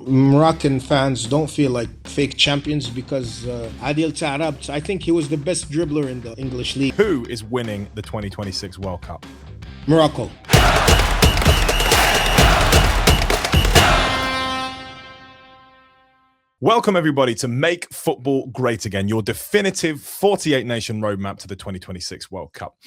Moroccan fans don't feel like fake champions because Adel Taarabt, I think he was the best dribbler in the English league. Who is winning the 2026 World Cup? Morocco. Welcome, everybody, to Make Football Great Again, your definitive 48-nation roadmap to the 2026 World Cup.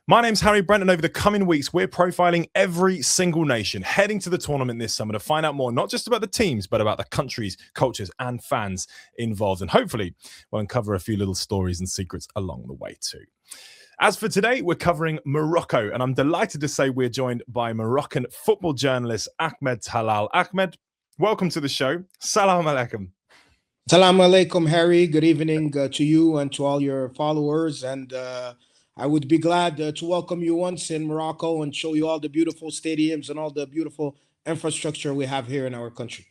My name's Harry Brent, and over the coming weeks, we're profiling every single nation heading to the tournament this summer to find out more, not just about the teams, but about the countries, cultures, and fans involved. And hopefully, we'll uncover a few little stories and secrets along the way, too. As for today, we're covering Morocco, and I'm delighted to say we're joined by Moroccan football journalist Ahmed Talal Ahmed. Welcome to the show. Salam alaikum. Salam alaikum, Harry. Good evening to you and to all your followers. And I would be glad to welcome you once in Morocco and show you all the beautiful stadiums and all the beautiful infrastructure we have here in our country.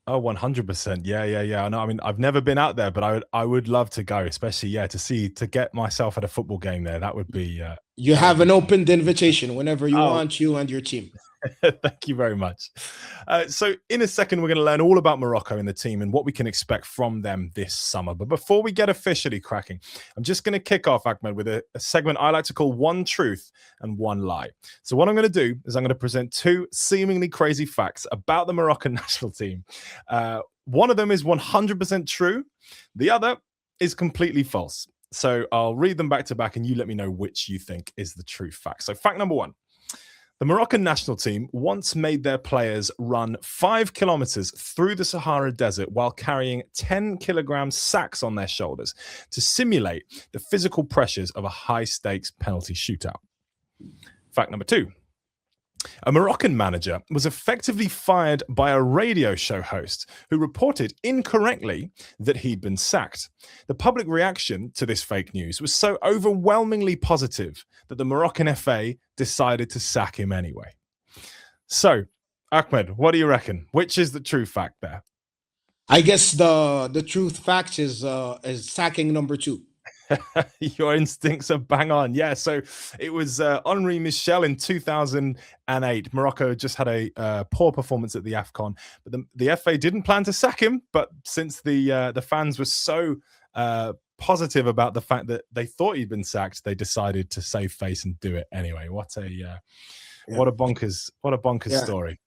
Oh, 100%. Yeah. No, I mean, I've never been out there, but I would love to go, especially, to get myself at a football game there. That would be... you have an open invitation whenever you want, you and your team. Thank you very much. So in a second, we're going to learn all about Morocco and the team and what we can expect from them this summer. But before we get officially cracking, I'm just going to kick off, Ahmed, with a segment I like to call One Truth and One Lie. So what I'm going to do is I'm going to present two seemingly crazy facts about the Moroccan national team. One of them is 100% true. The other is completely false. So I'll read them back to back and you let me know which you think is the true fact. So fact number one. The Moroccan national team once made their players run 5 kilometers through the Sahara Desert while carrying 10-kilogram sacks on their shoulders to simulate the physical pressures of a high-stakes penalty shootout. Fact number two. A Moroccan manager was effectively fired by a radio show host who reported incorrectly that he'd been sacked. The public reaction to this fake news was so overwhelmingly positive that the Moroccan FA decided to sack him anyway. So, Ahmed, what do you reckon? Which is the true fact there? I guess the truth fact is sacking number two. Your instincts are bang on. Yeah, so it was Henri Michel in 2008. Morocco just had a poor performance at the AFCON, but the FA didn't plan to sack him. But since the fans were so positive about the fact that they thought he'd been sacked, they decided to save face and do it anyway. What a bonkers story.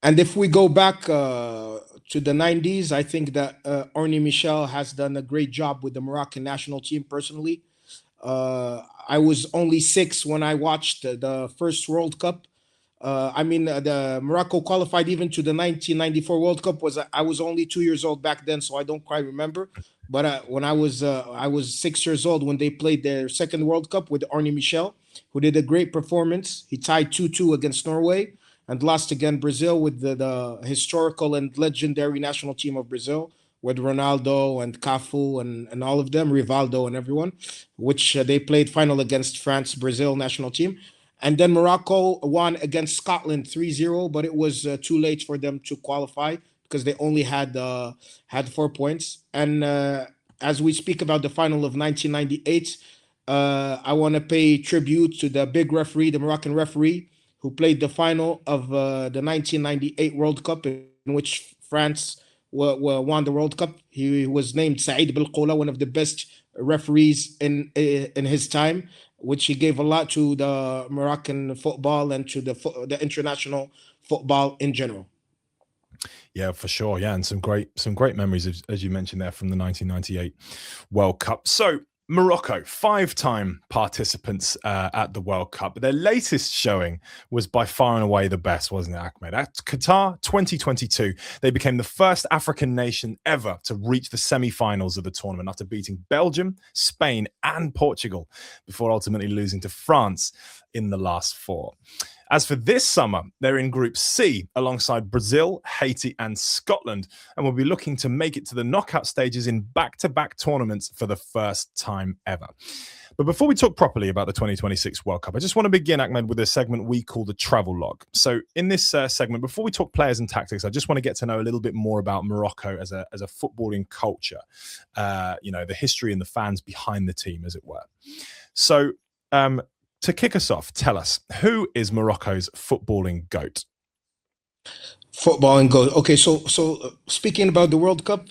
And if we go back to the 90s, I think that Henri Michel has done a great job with the Moroccan national team personally. I was only 6 when I watched the first World Cup. The Morocco qualified even to the 1994 World Cup. I was only 2 years old back then, so I don't quite remember. But when I was 6 years old when they played their second World Cup with Henri Michel, who did a great performance. He tied 2-2 against Norway and lost against Brazil with the historical and legendary national team of Brazil with Ronaldo and Cafu and all of them, Rivaldo and everyone, which they played final against France, Brazil national team. And then Morocco won against Scotland 3-0, but it was too late for them to qualify because they only had 4 points. And as we speak about the final of 1998, I want to pay tribute to the big referee, the Moroccan referee, who played the final of the 1998 World Cup in which France won the World Cup. He was named Saïd Belkoula, one of the best referees in his time, which he gave a lot to the Moroccan football and to the international football in general. Yeah, for sure. Yeah, and some great memories, as you mentioned there, from the 1998 World Cup. So, Morocco, 5-time participants at the World Cup. Their latest showing was by far and away the best, wasn't it, Ahmed? At Qatar 2022, they became the first African nation ever to reach the semi-finals of the tournament after beating Belgium, Spain, and Portugal before ultimately losing to France in the last 4. As for this summer, they're in Group C alongside Brazil, Haiti, and Scotland, and will be looking to make it to the knockout stages in back-to-back tournaments for the first time ever. But before we talk properly about the 2026 World Cup, I just want to begin, Ahmed, with a segment we call the Travel Log. So in this segment, before we talk players and tactics, I just want to get to know a little bit more about Morocco as a footballing culture, the history and the fans behind the team, as it were. So, to kick us off, tell us, who is Morocco's footballing GOAT? Football and goal. Okay, so speaking about the World Cup,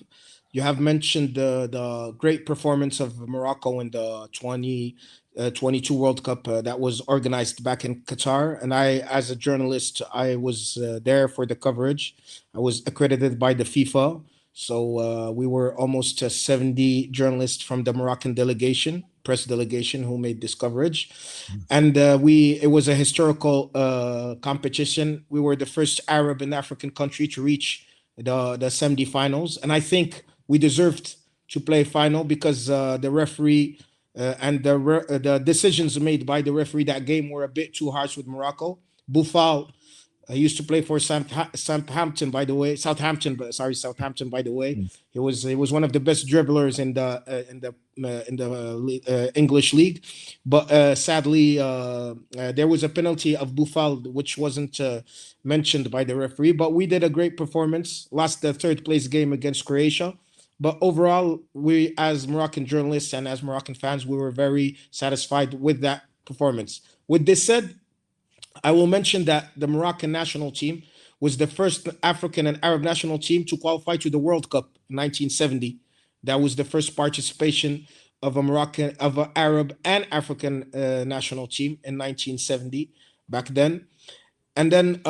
you have mentioned the great performance of Morocco in the 2022 World Cup that was organized back in Qatar. And I, as a journalist, I was there for the coverage. I was accredited by the FIFA. So we were almost 70 journalists from the Moroccan delegation, press delegation, who made this coverage. And it was a historical competition. We were the first Arab and African country to reach the semi-finals, and I think we deserved to play final because the referee and the decisions made by the referee that game were a bit too harsh with Morocco. Boufal, he used to play for Southampton, by the way. Southampton, by the way. He was one of the best dribblers in the English league, but sadly there was a penalty of Boufal which wasn't mentioned by the referee. But we did a great performance. Lost the third place game against Croatia. But overall, we as Moroccan journalists and as Moroccan fans, we were very satisfied with that performance. With this said, I will mention that the Moroccan national team was the first African and Arab national team to qualify to the World Cup in 1970. That was the first participation of a Moroccan, of an Arab and African national team in 1970 back then. And then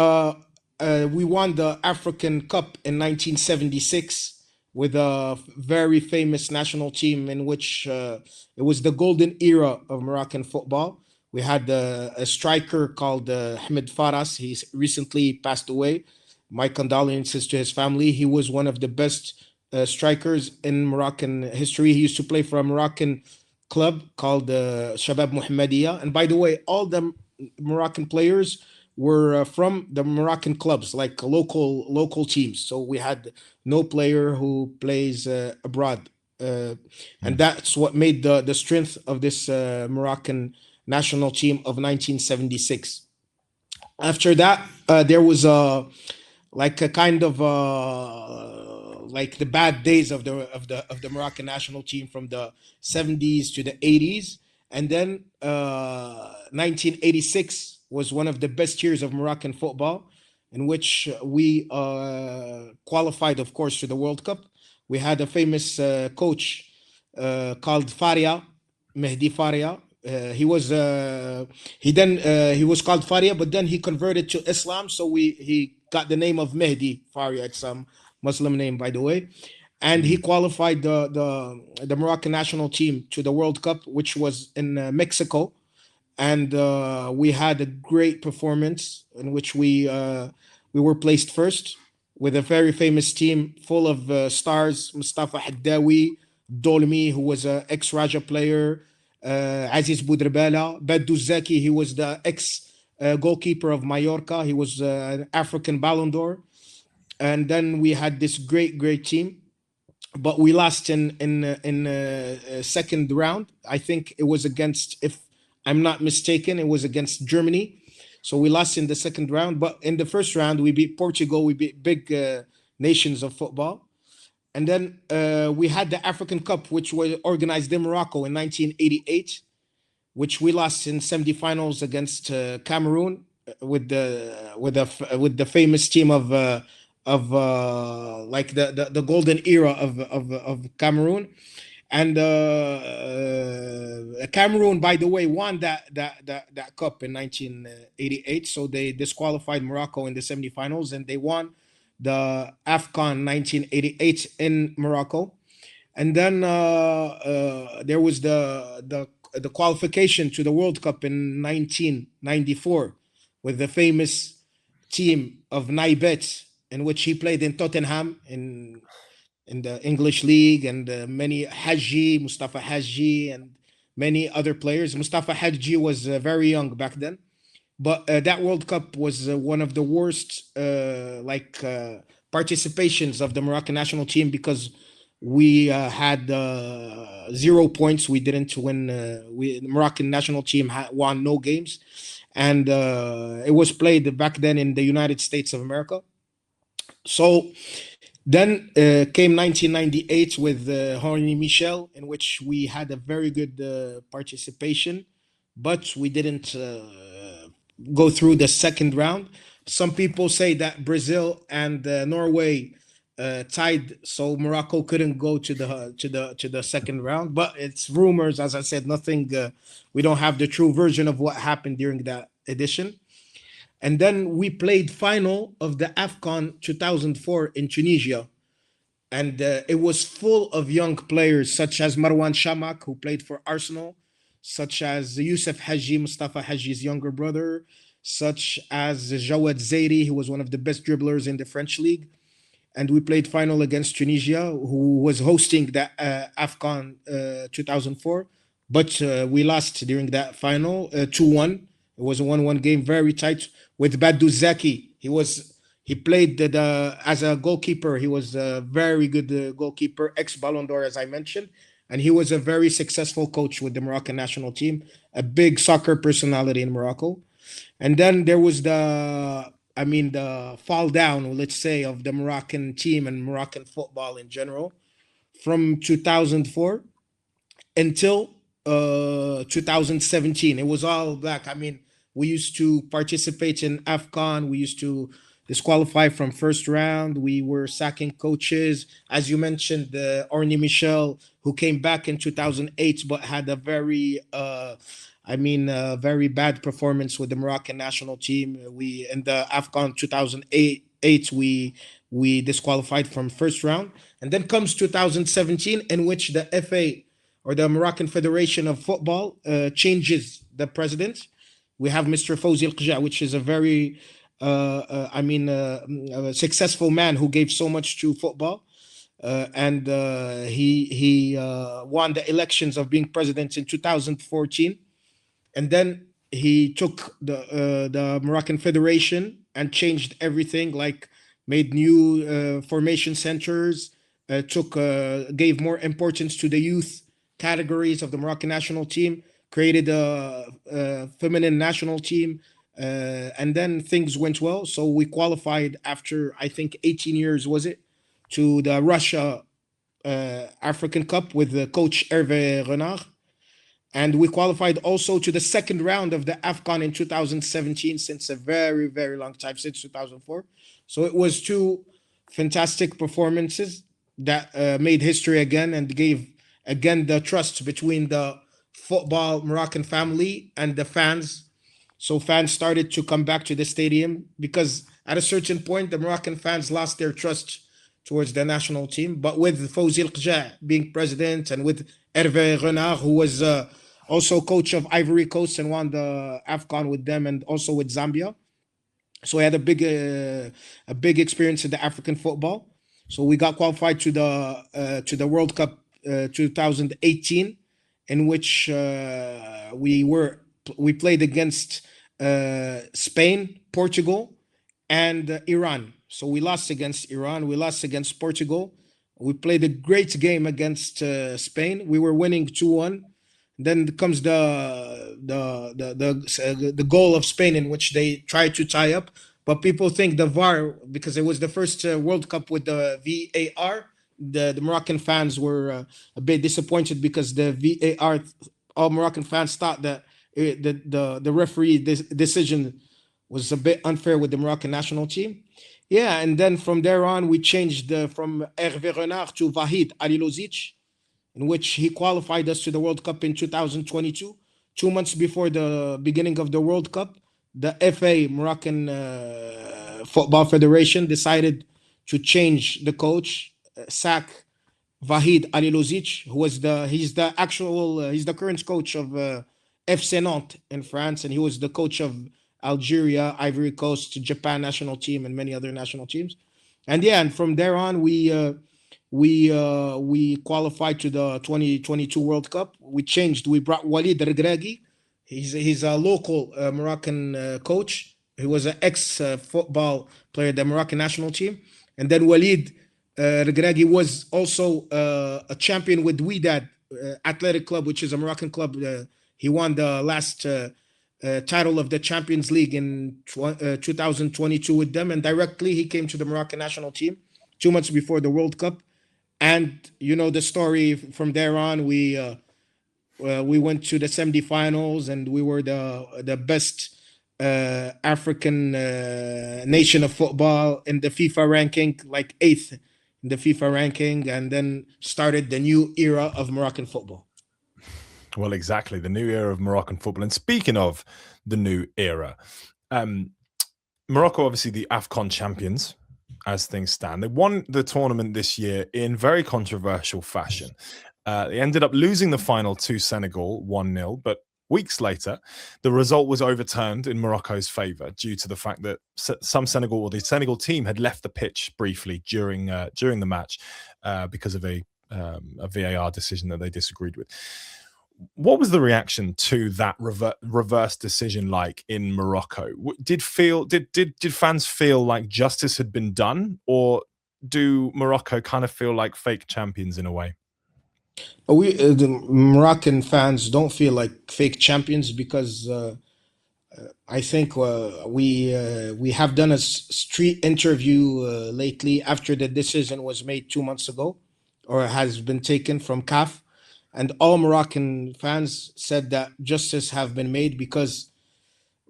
we won the African Cup in 1976 with a very famous national team in which it was the golden era of Moroccan football. We had a striker called Ahmed Faras. He's recently passed away. My condolences to his family. He was one of the best strikers in Moroccan history. He used to play for a Moroccan club called Shabab Mohammedia. And by the way, all the Moroccan players were from the Moroccan clubs, like local teams. So we had no player who plays abroad, and that's what made the strength of this Moroccan national team of 1976. After that, there was like a kind of like the bad days of the Moroccan national team from the 70s to the 80s, and then 1986 was one of the best years of Moroccan football, in which we qualified, of course, to the World Cup. We had a famous coach called Faria, Mehdi Faria. He was called Faria, but then he converted to Islam, so he got the name of Mehdi Faria. It's some Muslim name, by the way, and he qualified the Moroccan national team to the World Cup, which was in Mexico, and we had a great performance in which we were placed first with a very famous team full of stars: Mustafa Haddawi, Dolmi, who was an ex-Raja player, Aziz Boudrebala, Badou Zaki, he was the ex goalkeeper of Mallorca. He was an African Ballon d'Or. And then we had this great team, but we lost in second round. I think it was against, if I'm not mistaken, it was against Germany. So we lost in the second round, but in the first round we beat Portugal. We beat big nations of football. And then we had the African Cup, which was organized in Morocco in 1988, which we lost in semifinals against Cameroon with the famous team of like the golden era of Cameroon. And Cameroon, by the way, won that cup in 1988. So they disqualified Morocco in the semifinals, and they won the AFCON 1988 in Morocco. And then there was the qualification to the World Cup in 1994 with the famous team of Naibet, in which he played in Tottenham in the English league, and many Haji, Mustafa Haji, and many other players. Mustafa Haji was very young back then, but that World Cup was one of the worst participations of the Moroccan national team because we had 0 points. We didn't win. The Moroccan national team won no games, and it was played back then in the United States of America. So then came 1998 with Henri Michel, in which we had a very good participation, but we didn't go through the second round. Some people say that Brazil and Norway tied, so Morocco couldn't go to the second round. But it's rumors, as I said, nothing. We don't have the true version of what happened during that edition. And then we played final of the AFCON 2004 in Tunisia, and it was full of young players such as Marwan Shamak, who played for Arsenal, such as Youssef Haji, Mustafa Haji's younger brother, such as Jawad Zaidi, who was one of the best dribblers in the French league. And we played final against Tunisia, who was hosting the AFCON 2004. But we lost during that final 2-1. It was a 1-1 game, very tight with Badou Zaki. He played as a goalkeeper. He was a very good goalkeeper, ex Ballon d'Or, as I mentioned. And he was a very successful coach with the Moroccan national team, a big soccer personality in Morocco. And then there was the fall down, let's say, of the Moroccan team and Moroccan football in general from 2004 until 2017. It was all black. I mean, we used to participate in AFCON. We used to disqualify from first round. We were sacking coaches. As you mentioned, Orny Michel, who came back in 2008, but had a very bad performance with the Moroccan national team. We in the AFCON 2008, we disqualified from first round, and then comes 2017, in which the FA, or the Moroccan Federation of Football, changes the president. We have Mr. Fawzi Al-Qja, which is a very a successful man who gave so much to football. And he won the elections of being president in 2014, and then he took the Moroccan Federation and changed everything, like made new formation centers, gave more importance to the youth categories of the Moroccan national team, created a feminine national team, and then things went well. So we qualified after, I think, 18 years, was it, to the Russia African Cup with the coach Hervé Renard. And we qualified also to the second round of the AFCON in 2017, since a very, very long time, since 2004. So it was two fantastic performances that made history again and gave, again, the trust between the football Moroccan family and the fans. So fans started to come back to the stadium, because at a certain point, the Moroccan fans lost their trust towards the national team. But with Fawzi Al-Qja being president, and with Hervé Renard, who was also coach of Ivory Coast and won the AFCON with them, and also with Zambia. So he had a big experience in the African football. So we got qualified to the World Cup 2018, in which we played against Spain, Portugal, and Iran. So we lost against Iran. We lost against Portugal. We played a great game against Spain. We were winning 2-1. Then comes the goal of Spain, in which they tried to tie up. But people think the VAR, because it was the first World Cup with the VAR, the Moroccan fans were a bit disappointed, because the VAR, all Moroccan fans thought that the referee decision was a bit unfair with the Moroccan national team. Yeah, and then from there on, we changed from Hervé Renard to Vahid Alilozic, in which he qualified us to the World Cup in 2022. 2 months before the beginning of the World Cup, the FA, Moroccan Football Federation, decided to change the coach, sack Vahid Alilozic, who was he's the current coach of FC Nantes in France, and he was the coach of Algeria, Ivory Coast, Japan national team, and many other national teams. And yeah, and from there on, we qualified to the 2022 World Cup. We brought Walid Regragui. He's a local Moroccan coach. He was an ex-football player, the Moroccan national team. And then Walid Regragui was also a champion with Wydad Athletic Club, which is a Moroccan club. He won the last title of the Champions League in 2022 with them. And directly he came to the Moroccan national team 2 months before the World Cup. And you know the story from there on. We went to the semifinals, and we were the best African nation of football in the FIFA ranking, like eighth in the FIFA ranking, and then started the new era of Moroccan football. Well, exactly, the new era of Moroccan football. And speaking of the new era, Morocco, obviously the AFCON champions, as things stand. They won the tournament this year in very controversial fashion. They ended up losing the final to Senegal 1-0, but weeks later, the result was overturned in Morocco's favour due to the fact that the Senegal team had left the pitch briefly during the match because of a VAR decision that they disagreed with. What was the reaction to that reverse decision like in Morocco? Did fans feel like justice had been done, or do Morocco kind of feel like fake champions in a way? The Moroccan fans don't feel like fake champions because I think we have done a street interview lately after the decision was made 2 months ago, or has been taken from CAF, and all Moroccan fans said that justice have been made because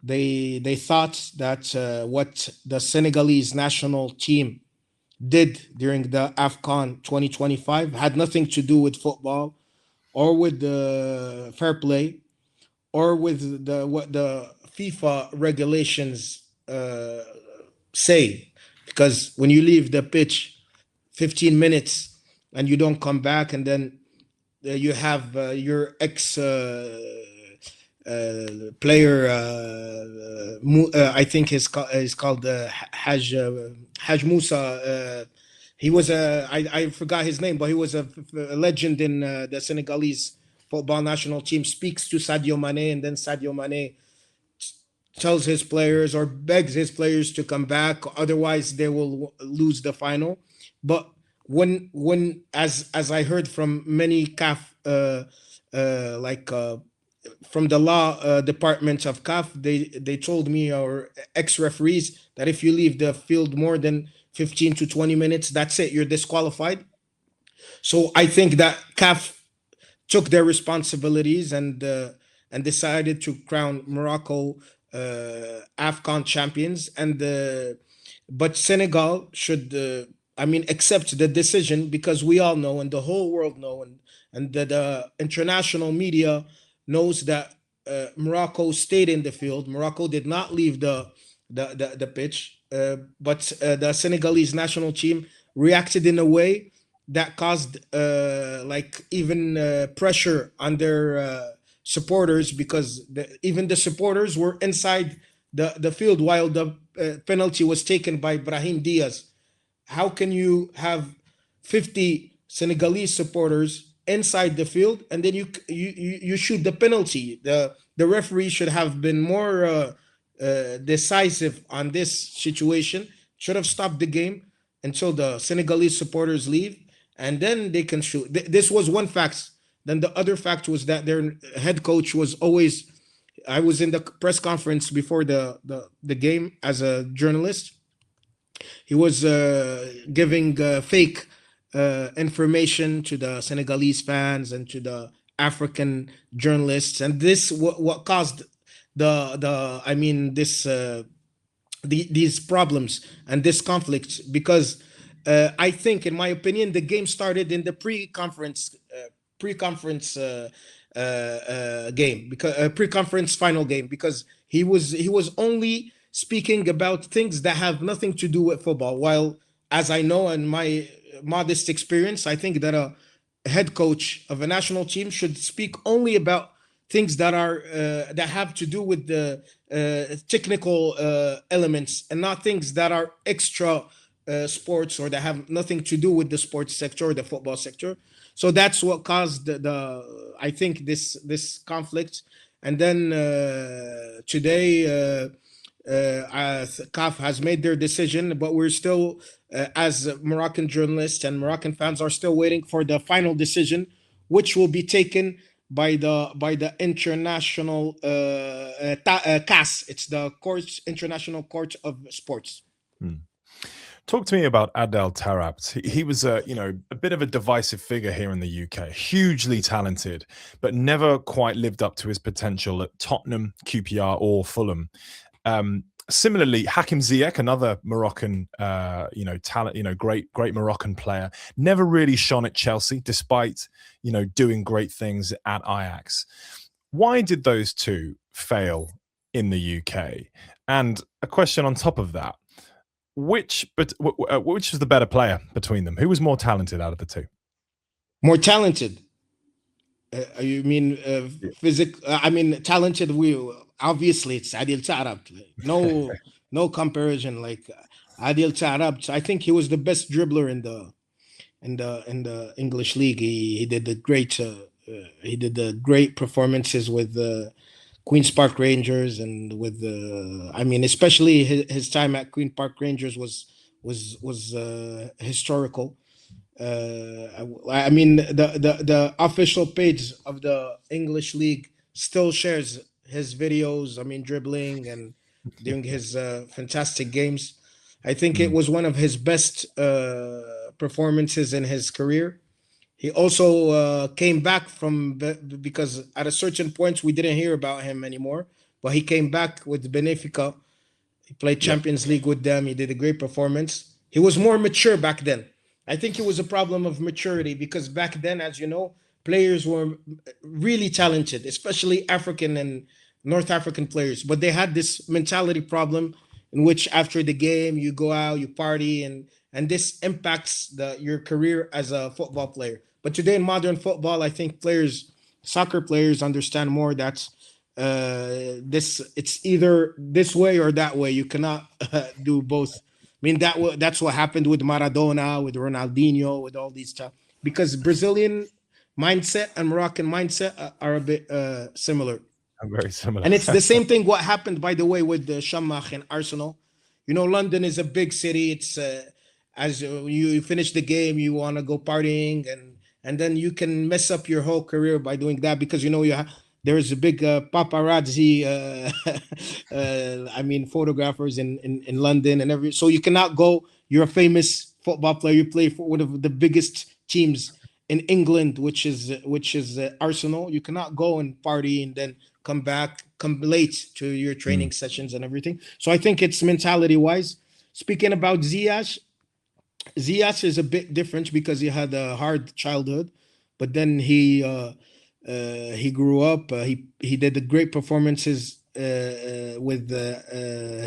they thought that what the Senegalese national team did during the AFCON 2025 had nothing to do with football or with the fair play or with the what the FIFA regulations say. Because when you leave the pitch 15 minutes and you don't come back, and then you have your ex player, I think is called Haj Musa. He was I forgot his name, but he was a legend in the Senegalese football national team. Speaks to Sadio Mane, and then Sadio Mane tells his players or begs his players to come back, otherwise they will lose the final. But when as I heard from many CAF like from the law department of CAF, they told me, or ex referees, that if you leave the field more than 15 to 20 minutes, that's it, you're disqualified. So I think that CAF took their responsibilities and decided to crown Morocco AFCON champions. And but Senegal should, I mean, accept the decision, because we all know, and the whole world know, and the international media knows that Morocco stayed in the field. Morocco did not leave the pitch, but the Senegalese national team reacted in a way that caused like even pressure on their supporters, because even the supporters were inside the field while the penalty was taken by Brahim Diaz. How can you have 50 Senegalese supporters inside the field and then you shoot the penalty? The referee should have been more decisive on this situation. Should have stopped the game until the Senegalese supporters leave, and then they can shoot. This was one fact. Then the other fact was that their head coach was always. I was in the press conference before the game as a journalist. He was giving fake information to the Senegalese fans and to the African journalists, and this what caused the I mean this these problems and this conflict, because I think, in my opinion, the game started in the pre-conference game, because pre-conference final game, because he was only speaking about things that have nothing to do with football. While, as I know, in my modest experience, I think that a head coach of a national team should speak only about things that are that have to do with the technical elements, and not things that are extra sports, or that have nothing to do with the sports sector or the football sector. So that's what caused the I think this conflict. And then today CAF has made their decision, but we're still, as Moroccan journalists and Moroccan fans, are still waiting for the final decision, which will be taken by the international CAS. It's the International Court of Sports. Talk to me about Adel Taarabt. He was a bit of a divisive figure here in the UK, hugely talented, but never quite lived up to his potential at Tottenham, QPR, or Fulham. Similarly, Hakim Ziyech, another Moroccan, talent, great Moroccan player, never really shone at Chelsea, despite, doing great things at Ajax. Why did those two fail in the UK? And a question on top of that: which was the better player between them? Who was more talented out of the two? More talented. You mean I mean talented. We obviously it's Adel Taarabt. No comparison. Like Adel Taarabt, I think he was the best dribbler in the English league. He did the great performances with the Queens Park Rangers and with the. I mean, especially his time at Queen Park Rangers was historical. I mean, the official page of the English league still shares his videos. I mean, dribbling and doing his fantastic games. I think it was one of his best performances in his career. He also came back because at a certain point we didn't hear about him anymore, but he came back with Benfica. He played Yeah. Champions League with them. He did a great performance. He was more mature back then. I think it was a problem of maturity because back then, as you know, players were really talented, especially African and North African players. But they had this mentality problem in which after the game you go out, you party, and this impacts your career as a football player. But today in modern football, I think soccer players understand more that it's either this way or that way. You cannot do both. I mean that's what happened with Maradona, with Ronaldinho, with all these stuff. Because Brazilian mindset and Moroccan mindset are a bit similar. I'm very similar. And it's the same thing what happened, by the way, with the Shammach and Arsenal. You know, London is a big city. It's as you finish the game, you want to go partying, and then you can mess up your whole career by doing that because there's a big paparazzi. I mean, photographers in London and every. So you cannot go. You're a famous football player. You play for one of the biggest teams in England, which is Arsenal. You cannot go and party and then come late to your training sessions and everything. So I think it's mentality wise. Speaking about Ziyech is a bit different because he had a hard childhood, but then he grew up. He did the great performances with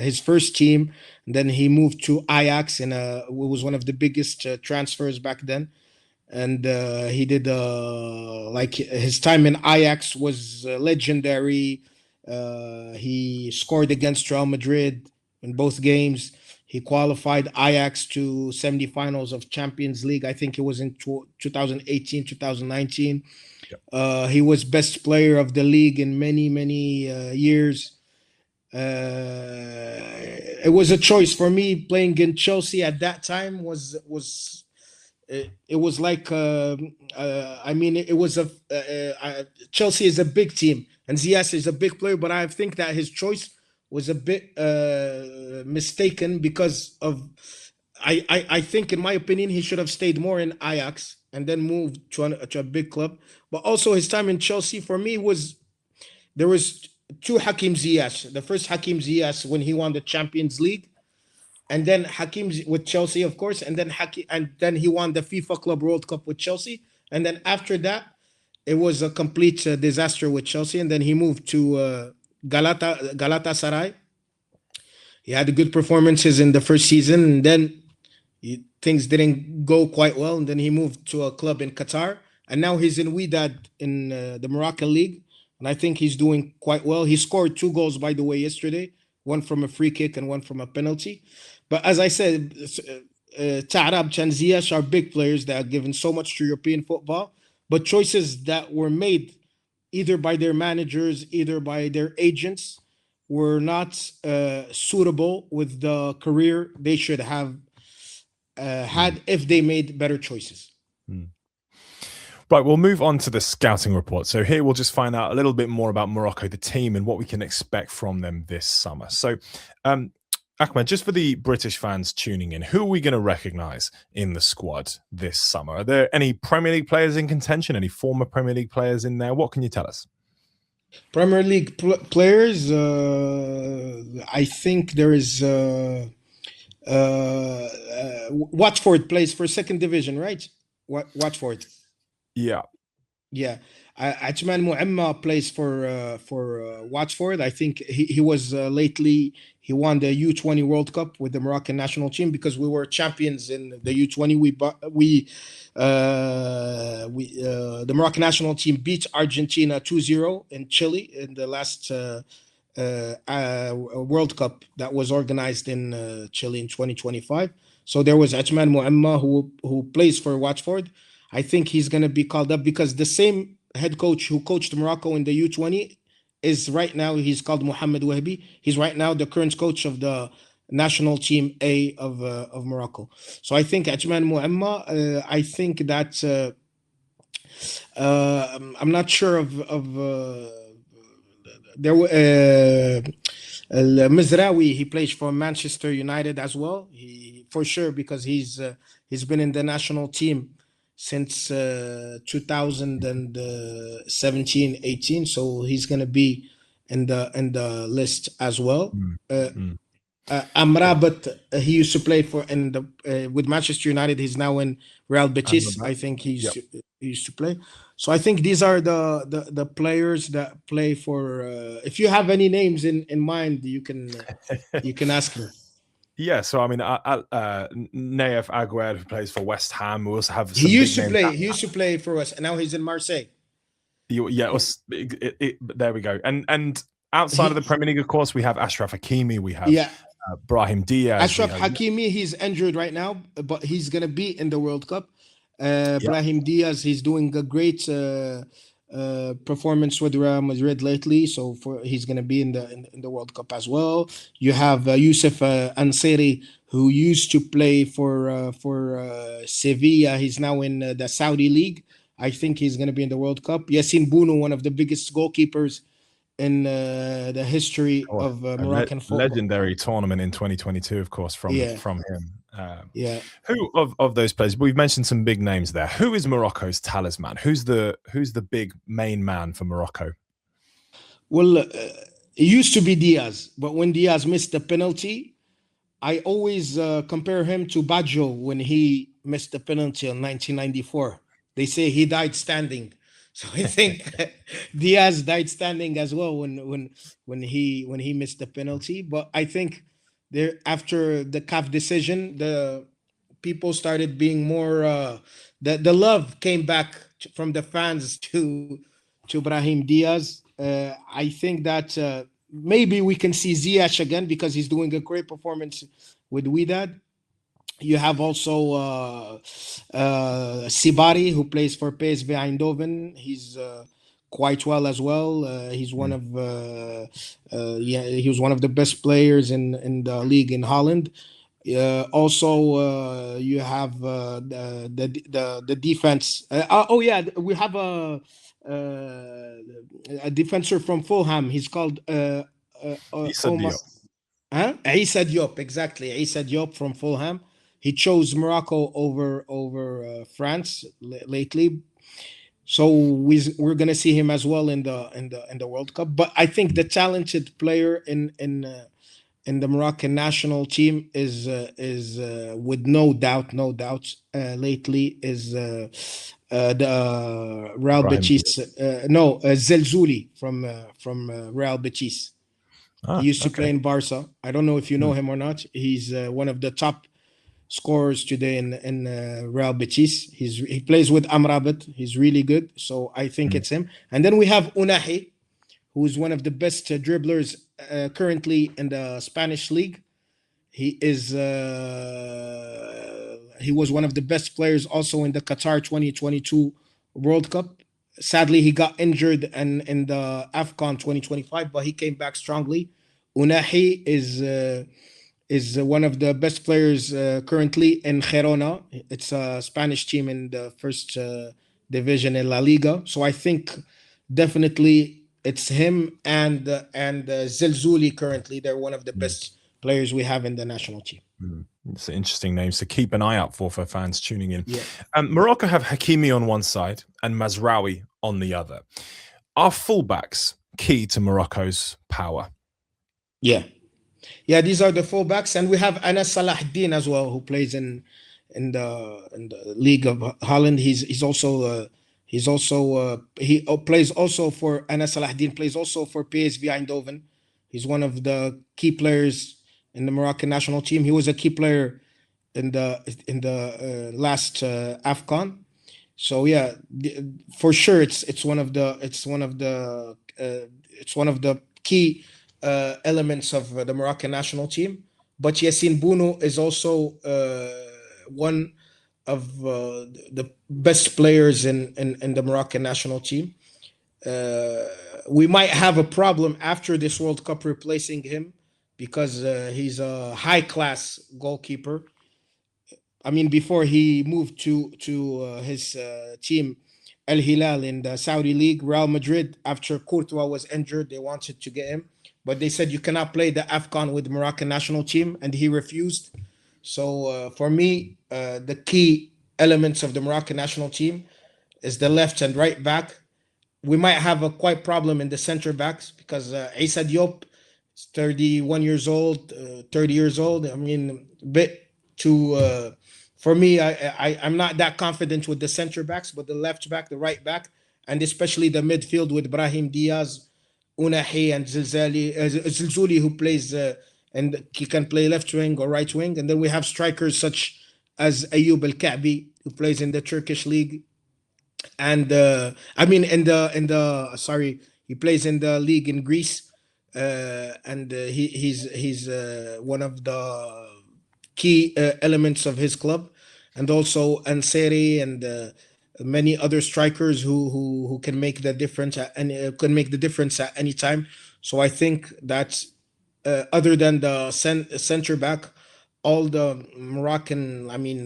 his first team. And then he moved to Ajax, and it was one of the biggest transfers back then. And he did like his time in Ajax was legendary. He scored against Real Madrid in both games. He qualified Ajax to semifinals of Champions League. I think it was in 2018, 2019. He was best player of the league in many years. It was a choice for me. Playing in Chelsea at that time was it was like I mean it was Chelsea is a big team and Ziyech is a big player, but I think that his choice was a bit mistaken because of I think in my opinion he should have stayed more in Ajax and then moved to a big club. But also his time in Chelsea for me there was two Hakim Ziyech. The first Hakim Ziyech when he won the Champions League, and then Hakim with Chelsea, of course, and then he won the FIFA Club World Cup with Chelsea, and then after that, it was a complete disaster with Chelsea, and then he moved to Galatasaray. He had good performances in the first season, and then things didn't go quite well, and then he moved to a club in Qatar, and now he's in Wydad in the Moroccan league, and I think he's doing quite well. He scored 2 goals, by the way, yesterday, one from a free kick and one from a penalty. But as I said, Taarabt and Ziyech are big players that have given so much to European football, but choices that were made either by their managers, either by their agents, were not suitable with the career they should have had if they made better choices. Right, we'll move on to the scouting report. So here we'll just find out a little bit more about Morocco, the team, and what we can expect from them this summer. So, Ahmed, just for the British fans tuning in, who are we going to recognise in the squad this summer? Are there any Premier League players in contention? Any former Premier League players in there? What can you tell us? Premier League players. I think there is. Watford plays for second division, right? Watford. Yeah. Yeah. Atman Mu'amma plays for Watford. I think he was lately he won the U20 World Cup with the Moroccan national team because we were champions in the U20. The Moroccan national team beat Argentina 2-0 in Chile in the last World Cup that was organized in Chile in 2025. So there was Atman Mu'amma who plays for Watford. I think he's going to be called up because the same head coach who coached Morocco in the U20 is right now, he's called Mohamed Wahbi. He's right now the current coach of the national team A of Morocco. So I think Atman Mu'amma, I think that I'm not sure of there Mizraoui, he plays for Manchester United as well. He for sure because he's been in the national team since 2017-18, so he's going to be in the list as well. Mm. Uh, Mm. Amrabat, he used to play for in the with Manchester United. He's now in Real Betis. I think Yep. he used to play. So I think these are the players that play for. If you have any names in mind, you can ask me. Yeah, so I mean, Naif Aguerd, who plays for West Ham. We also have He some big used to names. play. He used to play for us, and now he's in Marseille. Yeah, there we go. And outside of the He Premier League, of course, we have Ashraf Hakimi, we have yeah. Brahim Diaz, we Ashraf have Hakimi, he's injured right now, but he's gonna be in the World Cup. yeah, Brahim Diaz, he's doing a great performance with Real Madrid lately, so he's gonna be in the World Cup as well. You have Youssef Ansari, who used to play for Sevilla. He's now in the Saudi league. I think he's gonna be in the World Cup. Yassine Bounou, one of the biggest goalkeepers in the history of course, of a Moroccan football. legendary tournament in 2022, of course, Yeah, from him. yeah. Who of those players? We've mentioned some big names there. Who is Morocco's talisman? Who's the big main man for Morocco? Well, it used to be Diaz, but when Diaz missed the penalty, I always compare him to Baggio when he missed the penalty in 1994. They say he died standing, so I think Diaz died standing as well when he missed the penalty. But I think there after the CAF decision, the people started being more the love came back from the fans to Brahim Diaz. I think that maybe we can see Ziyech again because he's doing a great performance with Widad. You have also Sibari, who plays for PSV Eindhoven. He's quite well as well. He's one Mm. of yeah, he was one of the best players in the league in Holland. Also, you have the defense. Oh yeah, we have a defender from Fulham. He's called Issa Omar. Diop. Huh? Issa Diop, exactly. Issa Diop from Fulham. He chose Morocco over France lately, so we're gonna see him as well in the World Cup. But I think the talented player in the Moroccan national team is with no doubt lately is the Real Brahim Betis. Diaz. No, Zelzouli from Real Betis. He Ah, used to okay. play in Barca. I don't know if you Mm. know him or not. He's one of the top scorers today in Real Betis. He plays with Amrabat. He's really good. So I think Mm. it's him. And then we have Unahi, who is one of the best dribblers currently in the Spanish league. He was one of the best players also in the Qatar 2022 World Cup. Sadly, he got injured in the AFCON 2025, but he came back strongly. Unahi is one of the best players currently in Girona. It's a Spanish team in the first division in La Liga. So I think definitely it's him and Zelzouli currently. They're one of the Mm. best players we have in the national team. Mm. It's interesting names to keep an eye out for fans tuning in. Yeah. Morocco have Hakimi on one side and Mazraoui on the other. Our fullbacks, key to Morocco's power. Yeah. Yeah, these are the fullbacks, and we have Anas Salahuddin as well, who plays in the League of Holland. He plays also for Anas Salahuddin, plays also for PSV Eindhoven. He's one of the key players in the Moroccan national team. He was a key player in the last AFCON. So yeah, for sure, it's one of the key elements of the Moroccan national team. But Yassine Bounou is also one of the best players in the Moroccan national team. Uh, we might have a problem after this World Cup replacing him because he's a high class goalkeeper. I mean, before he moved to his team, Al Hilal in the Saudi League, Real Madrid, after Courtois was injured, they wanted to get him, but they said you cannot play the AFCON with the Moroccan national team, and he refused. So for me, the key elements of the Moroccan national team is the left and right back. We might have a quite problem in the center backs because Issa Diop is 31 years old, 30 years old. I mean, a bit too. For me, I'm not that confident with the center backs, but the left back, the right back, and especially the midfield with Brahim Diaz, Unahi, and Zilzuli, who plays and he can play left wing or right wing. And then we have strikers such as Ayoub El Kaabi, who plays in the Turkish league, and I mean in the sorry, he plays in the league in Greece, and he's one of the key elements of his club, and also Anseri and many other strikers who can make the difference can make the difference at any time. So I think that other than the center back, all the Moroccan, I mean,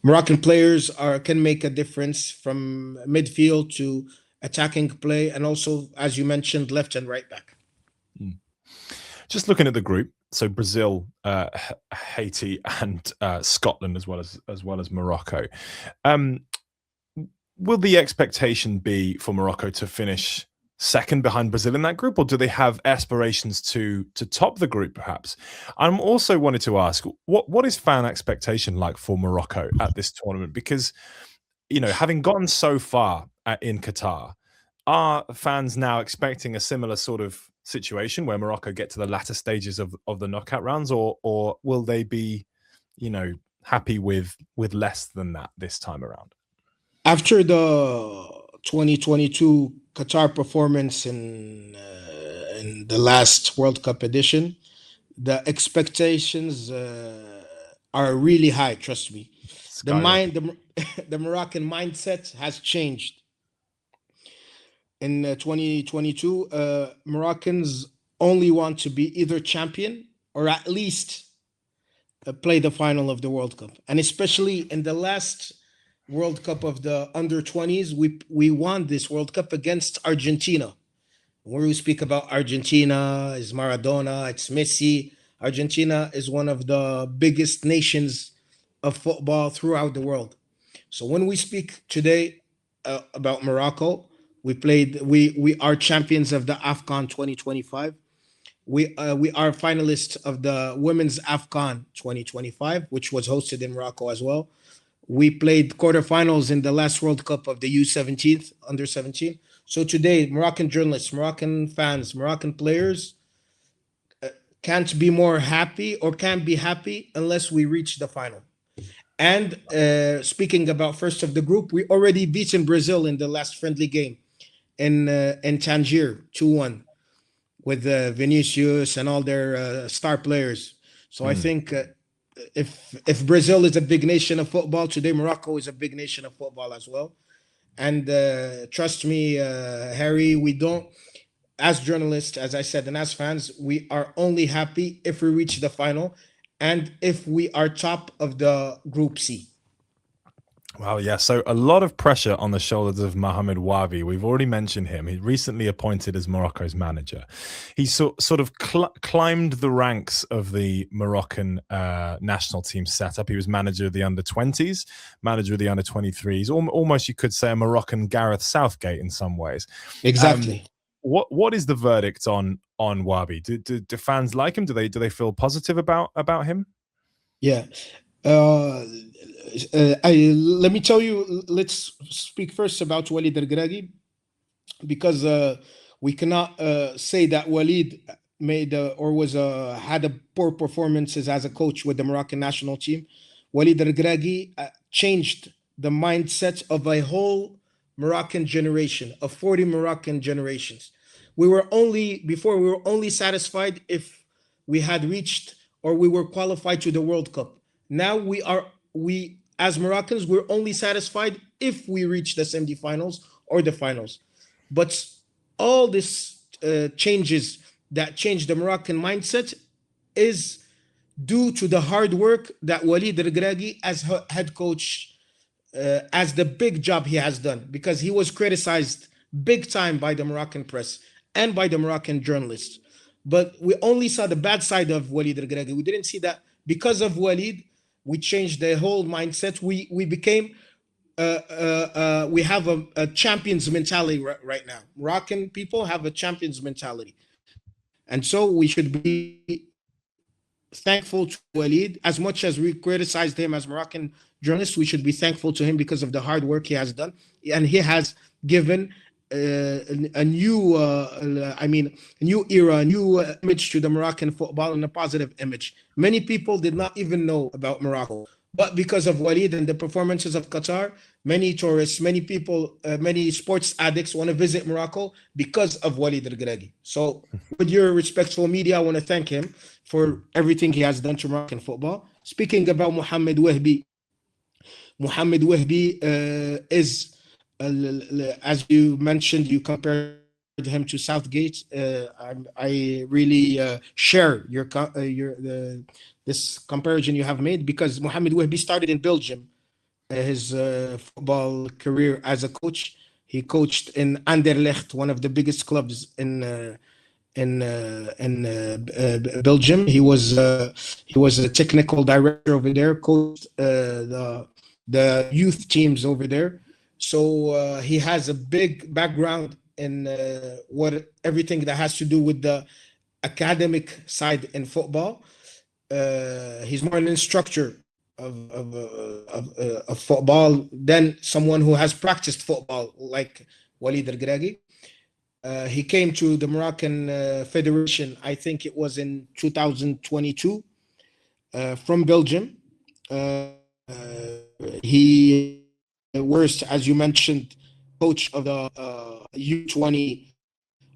Moroccan players are can make a difference from midfield to attacking play, and also, as you mentioned, left and right back. Just looking at the group, so Brazil, Haiti, and Scotland, as well as Morocco. Um, will the expectation be for Morocco to finish second behind Brazil in that group, or do they have aspirations to top the group? Perhaps. I'm also wanted to ask what is fan expectation like for Morocco at this tournament, because having gotten so far in Qatar, are fans now expecting a similar sort of situation where Morocco get to the latter stages of the knockout rounds, or will they be, happy with less than that this time around? After the 2022 Qatar performance in the last World Cup edition, the expectations are really high. Trust me, the Skyrocket. mind the, the Moroccan mindset has changed. In 2022, Moroccans only want to be either champion or at least play the final of the World Cup. And especially in the last World Cup of the under 20s, we won this World Cup against Argentina. When we speak about Argentina, it's Maradona, it's Messi. Argentina is one of the biggest nations of football throughout the world. So when we speak today about Morocco, we are champions of the AFCON 2025. We are finalists of the women's AFCON 2025, which was hosted in Morocco as well. We played quarterfinals in the last World Cup of the U17 under 17. So today, Moroccan journalists, Moroccan fans, Moroccan players can't be more happy or can't be happy unless we reach the final. And speaking about first of the group, we already beaten Brazil in the last friendly game in Tangier 2-1 with Vinicius and all their star players. So I think if Brazil is a big nation of football today, Morocco is a big nation of football as well. And trust me, Harry, we don't, as journalists, as I said, and as fans, we are only happy if we reach the final and if we are top of the Group C. Wow, yeah. So a lot of pressure on the shoulders of Mohamed Wabi. We've already mentioned him. He's recently appointed as Morocco's manager. He sort of climbed the ranks of the Moroccan national team setup. He was manager of the under-20s, manager of the under-23s, almost you could say a Moroccan Gareth Southgate in some ways. Exactly. What is the verdict on Wabi? Do fans like him? Do they feel positive about him? Yeah. Let me tell you, let's speak first about Walid Regragui, because we cannot say that Walid made or was had a poor performances as a coach with the Moroccan national team. Walid Regragui changed the mindset of a whole Moroccan generation, of 40 Moroccan generations. We were only satisfied if we had reached or we were qualified to the World Cup. Now we as Moroccans, we're only satisfied if we reach the semifinals or the finals. But all this changes that change the Moroccan mindset is due to the hard work that Walid Regragui as head coach, as the big job he has done, because he was criticized big time by the Moroccan press and by the Moroccan journalists. But we only saw the bad side of Walid Regragui. We didn't see that because of Walid, we changed the whole mindset. We became we have a champions mentality right now. Moroccan people have a champions mentality, and so we should be thankful to Walid. As much as we criticized him as Moroccan journalists, we should be thankful to him because of the hard work he has done, and he has given a new, a new era, a new image to the Moroccan football, and a positive image. Many people did not even know about Morocco, but because of Walid and the performances of Qatar, many tourists, many people, many sports addicts want to visit Morocco because of Walid Regragui. So, with your respectful media, I want to thank him for everything he has done to Moroccan football. Speaking about Mohamed Wahbi is, as you mentioned, you compared him to Southgate. I really share this comparison you have made, because Mohamed Wahbi started in Belgium his football career as a coach. He coached in Anderlecht, one of the biggest clubs in Belgium. He was a technical director over there, coached the youth teams over there. So he has a big background in what everything that has to do with the academic side in football. He's more an instructor of football than someone who has practiced football like Walid Regragui. He came to the Moroccan Federation, I think it was in 2022, from Belgium. He was, as you mentioned, coach of the U20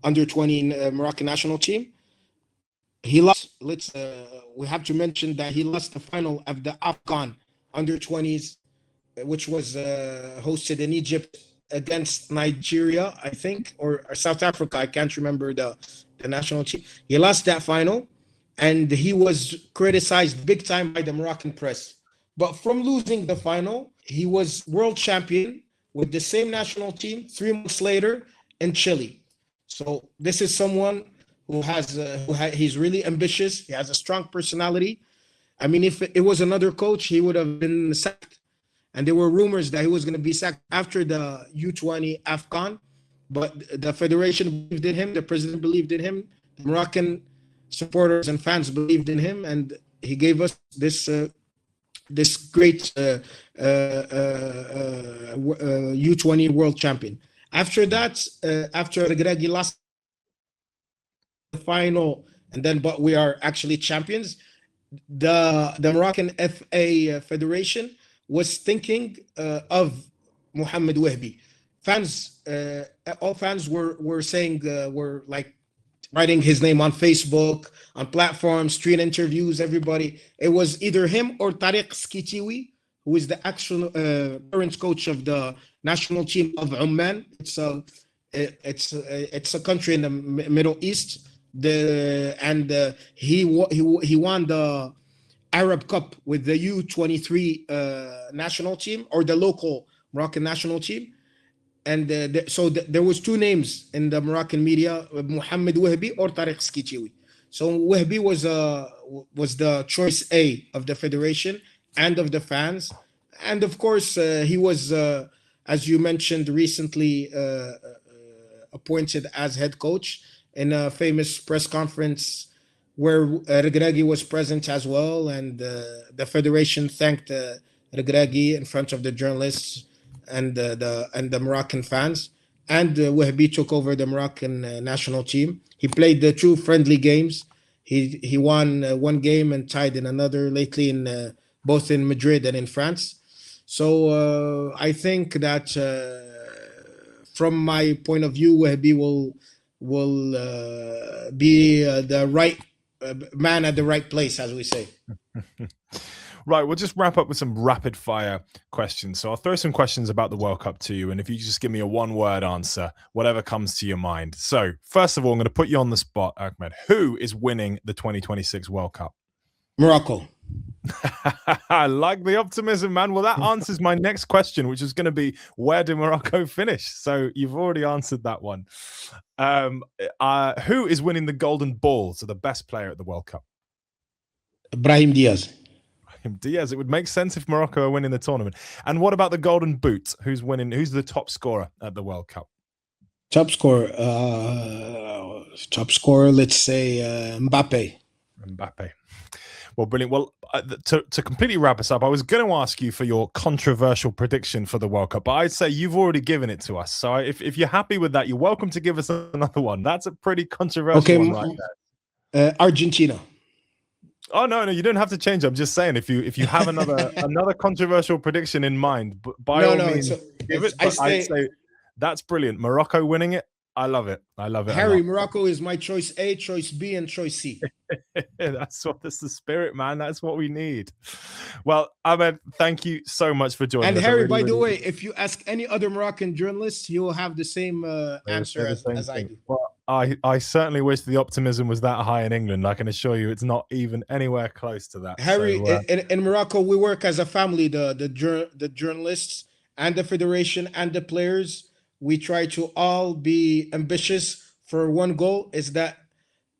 under 20 Moroccan national team. He lost. We have to mention that he lost the final of the AFCON under 20s, which was hosted in Egypt against Nigeria, I think, or South Africa. I can't remember the national team. He lost that final, and he was criticized big time by the Moroccan press. But from losing the final, he was world champion with the same national team 3 months later in Chile. So this is someone who he's really ambitious. He has a strong personality. I mean, if it was another coach, he would have been sacked. And there were rumors that he was going to be sacked after the U20 AFCON, but the federation believed in him, the president believed in him, the Moroccan supporters and fans believed in him, and he gave us this great U20 world champion. After that, after Regragui lost the final, and then but we are actually champions, the Moroccan FA Federation was thinking of Mohamed Wahbi. Fans, all fans were saying, were like writing his name on Facebook, on platforms, street interviews, everybody. It was either him or Tariq Skitiwi, who is the actual current coach of the national team of Oman. It's a country in the Middle East. He won the Arab Cup with the U23 national team, or the local Moroccan national team. And there was two names in the Moroccan media, Mohamed Wahbi or Tariq Skichewi. So Wahbi was the choice A of the federation and of the fans. And of course, he was, as you mentioned, recently appointed as head coach in a famous press conference where Regragui was present as well. And the federation thanked Regragui in front of the journalists and the Moroccan fans. And Wahbi took over the Moroccan national team. He played the two friendly games. He won one game and tied in another lately, in both in Madrid and in France. So I think that from my point of view, Wahbi will be the right man at the right place, as we say. Right, we'll just wrap up with some rapid fire questions. So I'll throw some questions about the World Cup to you, and if you just give me a one-word answer, whatever comes to your mind. So first of all, I'm going to put you on the spot, Ahmed. Who is winning the 2026 World Cup? Morocco. I like the optimism, man. Well, that answers my next question, which is going to be, where do Morocco finish? So you've already answered that one. Who is winning the Golden Ball, so the best player at the World Cup? Brahim Diaz. Diaz. It would make sense if Morocco are winning the tournament. And what about the Golden Boot? Who's winning? Who's the top scorer at the World Cup? Top scorer. Let's say Mbappe. Well, brilliant. Well, to completely wrap us up, I was going to ask you for your controversial prediction for the World Cup, but I'd say you've already given it to us. So if you're happy with that, you're welcome to give us another one. That's a pretty controversial one right there. Argentina. Oh no, you don't have to change. I'm just saying, if you have another controversial prediction in mind, by all means, give it. I'd say that's brilliant. Morocco winning it. I love it. Harry, Morocco is my choice A, choice B, and choice C. That's the spirit, man. That's what we need. Well, Ahmed, thank you so much for joining us. And Harry, by the way, if you ask any other Moroccan journalist, he will have the same answer as I do. Well, I certainly wish the optimism was that high in England. I can assure you it's not even anywhere close to that. Harry, so, in Morocco, we work as a family, the journalists and the federation and the players. We try to all be ambitious for one goal, is that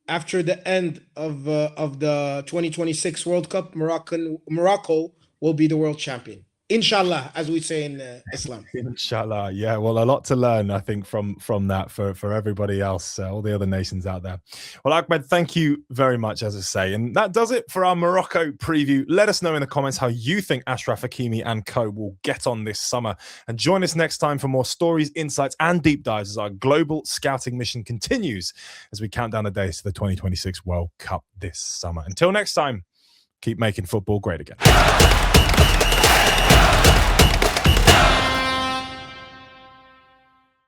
after the end of the 2026 World Cup, Morocco will be the world champion. Inshallah, as we say in Islam. Inshallah, yeah. Well, a lot to learn, I think, from that for everybody else, all the other nations out there. Well, Ahmed, thank you very much, as I say. And that does it for our Morocco preview. Let us know in the comments how you think Ashraf Hakimi and co will get on this summer. And join us next time for more stories, insights, and deep dives as our global scouting mission continues as we count down the days to the 2026 World Cup this summer. Until next time, keep making football great again.